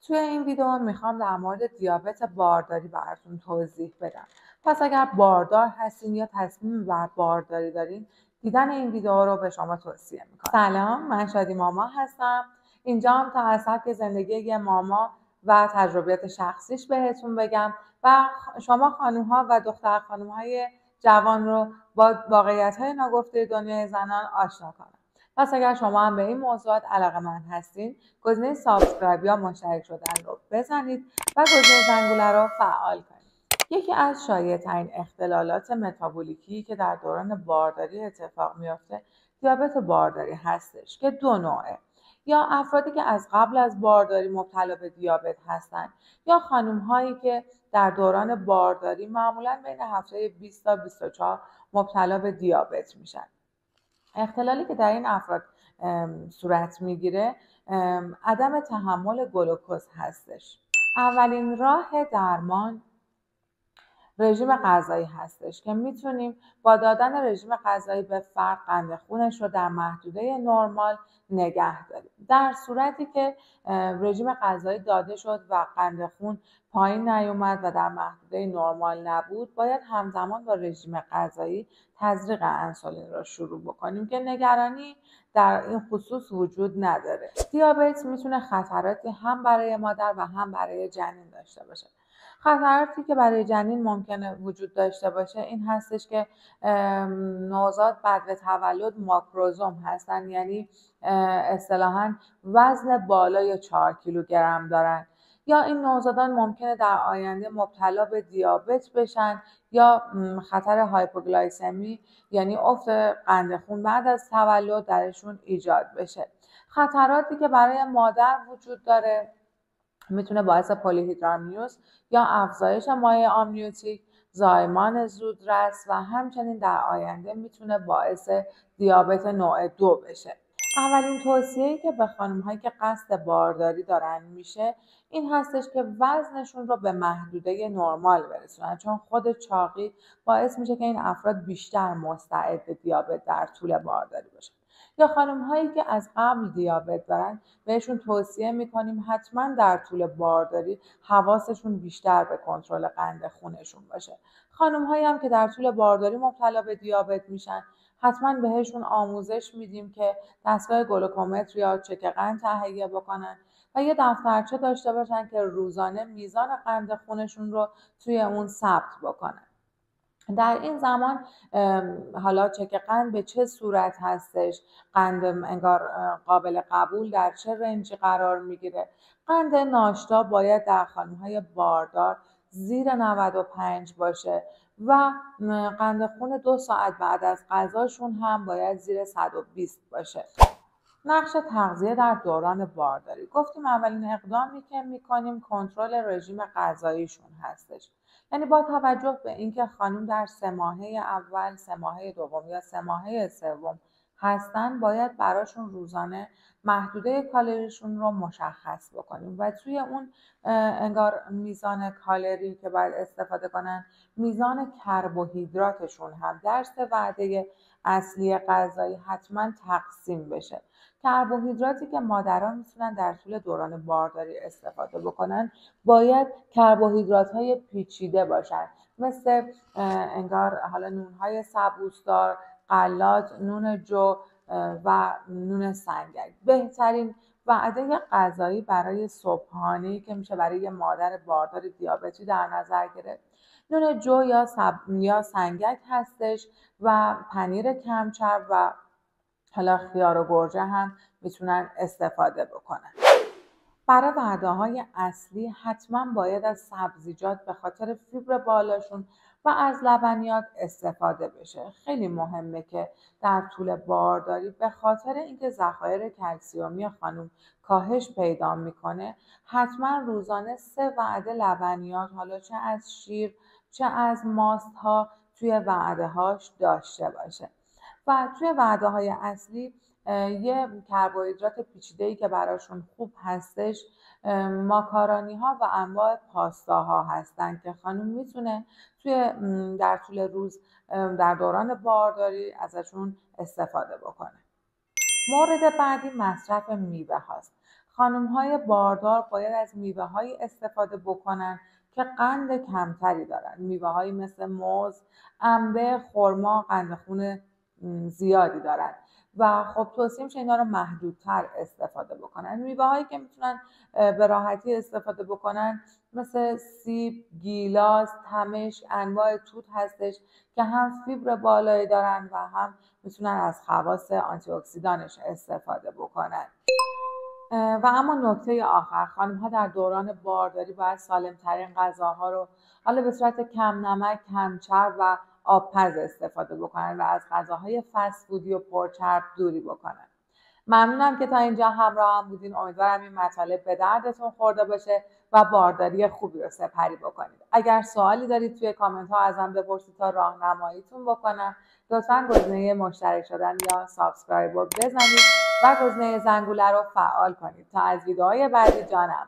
توی این ویدیو میخوام در مورد دیابت بارداری براتون توضیح بدم. پس اگر باردار هستین یا تصمیم بر بارداری دارین، دیدن این ویدیو رو به شما توصیه میکنم. سلام، من شادی ماما هستم. اینجا هم تا از سبک زندگی یه ماما و تجربیات شخصیش بهتون بگم و شما خانوم ها و دختر خانوم های جوان رو با واقعیت های ناگفته دنیای زنان آشنا کنم. پس اگر شما هم به این موضوعات علاقه‌مند هستین، گزینه سابسکرایب یا مشترک شدن رو بزنید و گزینه زنگوله رو فعال کنید. یکی از شایع‌ترین اختلالات متابولیکی که در دوران بارداری اتفاق میفته دیابت بارداری هستش که دو نوعه. یا افرادی که از قبل از بارداری مبتلا به دیابت هستند یا خانم هایی که در دوران بارداری معمولا بین هفته 20 تا 24 مبتلا به دیابت میشن. اختلالی که در این افراد صورت میگیره عدم تحمل گلوکز هستش. اولین راه درمان رژیم غذایی هستش که میتونیم با دادن رژیم غذایی به فرد قند خونش رو در محدوده نرمال نگه داریم. در صورتی که رژیم غذایی داده شد و قند خون پایین نیومد و در محدوده نرمال نبود، باید همزمان با رژیم غذایی تزریق انسولین را شروع بکنیم که نگرانی در این خصوص وجود نداره. دیابت میتونه خطراتی هم برای مادر و هم برای جنین داشته باشه. خطراتی که برای جنین ممکنه وجود داشته باشه این هستش که نوزاد بعد به تولد ماکروزوم هستن، یعنی اصطلاحاً وزن بالای 4 کیلوگرم دارن. یا این نوزادان ممکنه در آینده مبتلا به دیابت بشن یا خطر هایپوگلایسمی یعنی افت قند خون بعد از تولد درشون ایجاد بشه. خطراتی که برای مادر وجود داره میتونه باعث پلی‌هیدرامنیوز یا افزایش مایع آمنیوتیک، زایمان زودرس و همچنین در آینده میتونه باعث دیابت نوع 2 بشه. اولین توصیه‌ای که به خانم‌هایی که قصد بارداری دارن میشه این هستش که وزنشون رو به محدوده نرمال برسونن، چون خود چاقی باعث میشه که این افراد بیشتر مستعد به دیابت در طول بارداری باشن. یا خانم‌هایی که از قبل دیابت دارن بهشون توصیه میکنیم حتما در طول بارداری حواسشون بیشتر به کنترل قند خونشون باشه. خانم‌هایی هم که در طول بارداری مبتلا به دیابت میشن حتما بهشون آموزش میدیم که دستگاه گلوکومتر یا چک قند تهیه بکنن و یه دفترچه داشته باشن که روزانه میزان قند خونشون رو توی اون ثبت بکنن. در این زمان حالا چک قند به چه صورت هستش، قند انگار قابل قبول در چه رنجی قرار میگیره. قند ناشتا باید در خانم‌های باردار زیر 95 باشه و قند خون 2 ساعت بعد از غذاشون هم باید زیر 120 باشه. نقش تغذیه در دوران بارداری. گفتیم اولین اقدامی که میکنیم کنترل رژیم غذاییشون هستش. یعنی با توجه به اینکه خانم در 3 ماهه اول، 3 ماهه دوم یا 3 ماهه سوم هستن، باید براشون روزانه محدوده کالریشون رو مشخص بکنیم و توی اون انگار میزان کالری که باید استفاده کنن، میزان کربوهیدراتشون هم در 3 وعده اصلی غذایی حتما تقسیم بشه. کربوهیدراتی که مادران میتونن در طول دوران بارداری استفاده بکنن باید کربوهیدرات‌های پیچیده باشن، مثل انگار حالا نون‌های سبوسدار، غلات، نون جو و نون سنگک. بهترین وعده غذایی برای صبحانه‌ای که میشه برای مادر باردار دیابتی در نظر گرفت نون جو یا سنگک هستش و پنیر کمچرب و حالا خیار و گوجه هم میتونن استفاده بکنن. برای وعده‌های اصلی حتما باید از سبزیجات به خاطر فیبر بالاشون و از لبنیات استفاده بشه. خیلی مهمه که در طول بارداری به خاطر اینکه ذخایر کلسیومی خانم کاهش پیدا میکنه حتما روزانه 3 وعده لبنیات، حالا چه از شیر چه از ماست ها، توی وعده هاش داشته باشه. و توی وعده های اصلی یه کربوهیدرات پیچیده‌ای که براشون خوب هستش ماکارونی ها و انواع پاستا ها هستن که خانم میتونه در طول روز در دوران بارداری ازشون استفاده بکنه. مورد بعدی مصرف میوه هاست. خانم‌های باردار باید از میوه‌هایی استفاده بکنن که قند کمتری دارن. میوه‌هایی مثل موز، انبه، خرما قند خون زیادی دارن و خب توصیه میشه اینا رو محدودتر استفاده بکنن. میوه‌هایی که میتونن به راحتی استفاده بکنن مثل سیب، گیلاس، تمش، انواع توت هستش که هم فیبر بالایی دارن و هم میتونن از خواص آنتی اکسیدانش استفاده بکنن. و اما نکته آخر، خانم‌ها در دوران بارداری باید سالم‌ترین غذاها رو حالا به صورت کم نمک، کم چرب و آبپز استفاده بکنن و از غذاهای فست فودی و پرچرب دوری بکنن. ممنونم که تا اینجا همراهم بودین. امیدوارم این مطالب به دردتون خورده باشه و بارداری خوبی رو سپری بکنید. اگر سوالی دارید توی کامنت ها ازم بپرسید تا راهنماییتون بکنم. لطفاً گزینه مشترک شدن یا سابسکرایب رو بزنید و گزینه زنگوله رو فعال کنید تا از ویدئوهای بعدی جانم